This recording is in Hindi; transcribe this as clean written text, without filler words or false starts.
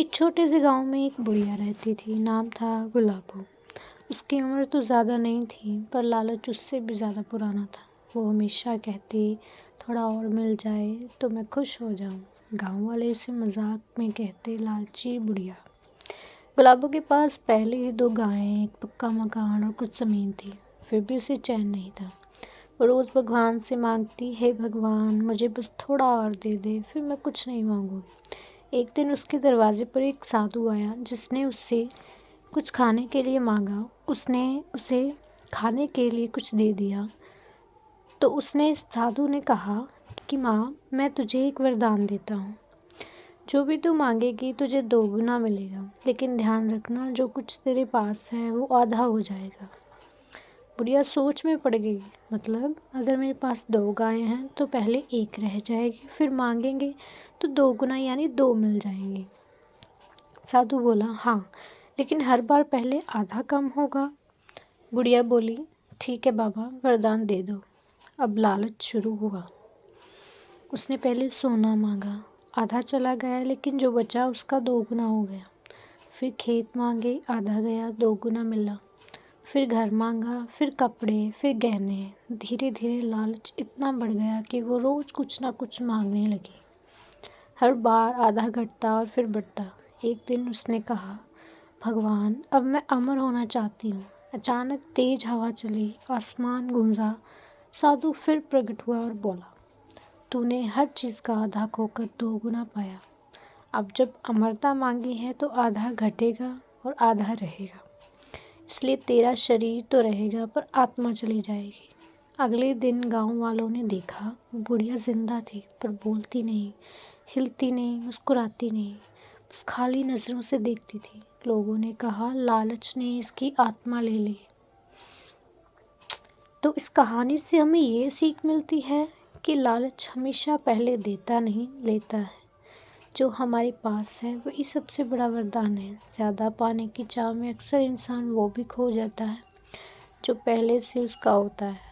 एक छोटे से गांव में एक बुढ़िया रहती थी। नाम था गुलाबो। उसकी उम्र तो ज़्यादा नहीं थी, पर लालच उससे भी ज़्यादा पुराना था। वो हमेशा कहती, थोड़ा और मिल जाए तो मैं खुश हो जाऊं। गांव वाले उसे मजाक में कहते, लालची बुढ़िया। गुलाबो के पास पहले ही 2 गायें, एक पक्का मकान और कुछ ज़मीन थी। फिर भी उसे चैन नहीं था। वो रोज़ भगवान से मांगती, हे भगवान, मुझे बस थोड़ा और दे दे, फिर मैं कुछ नहीं मांगूंगी। एक दिन उसके दरवाजे पर एक साधु आया, जिसने उससे कुछ खाने के लिए मांगा। उसने उसे खाने के लिए कुछ दे दिया तो उसने साधु ने कहा कि माँ, मैं तुझे एक वरदान देता हूँ। जो भी तू मांगेगी तुझे 2 गुना मिलेगा, लेकिन ध्यान रखना, जो कुछ तेरे पास है वो आधा हो जाएगा। बुढ़िया सोच में पड़ गई। मतलब अगर मेरे पास 2 गायें हैं तो पहले 1 रह जाएगी, फिर मांगेंगे तो 2 गुना यानी 2 मिल जाएंगे। साधु बोला, हाँ, लेकिन हर बार पहले आधा कम होगा। बुढ़िया बोली, ठीक है बाबा, वरदान दे दो। अब लालच शुरू हुआ। उसने पहले सोना मांगा, आधा चला गया, लेकिन जो बचा उसका 2 गुना हो गया। फिर खेत मांगे, आधा गया, 2 गुना मिला। फिर घर मांगा, फिर कपड़े, फिर गहने। धीरे धीरे लालच इतना बढ़ गया कि वो रोज़ कुछ ना कुछ मांगने लगी। हर बार आधा घटता और फिर बढ़ता। एक दिन उसने कहा, भगवान, अब मैं अमर होना चाहती हूँ। अचानक तेज हवा चली, आसमान गूंजा। साधु फिर प्रकट हुआ और बोला, तूने हर चीज़ का आधा खोकर 2 गुना पाया। अब जब अमरता मांगी है तो आधा घटेगा और आधा रहेगा। इसलिए तेरा शरीर तो रहेगा पर आत्मा चली जाएगी। अगले दिन गांव वालों ने देखा, बुढ़िया जिंदा थी, पर बोलती नहीं, हिलती नहीं, मुस्कुराती नहीं, बस खाली नज़रों से देखती थी। लोगों ने कहा, लालच ने इसकी आत्मा ले ली। तो इस कहानी से हमें ये सीख मिलती है कि लालच हमेशा पहले देता नहीं, लेता है। जो हमारे पास है वही सबसे बड़ा वरदान है। ज़्यादा पाने की चाह में अक्सर इंसान वो भी खो जाता है जो पहले से उसका होता है।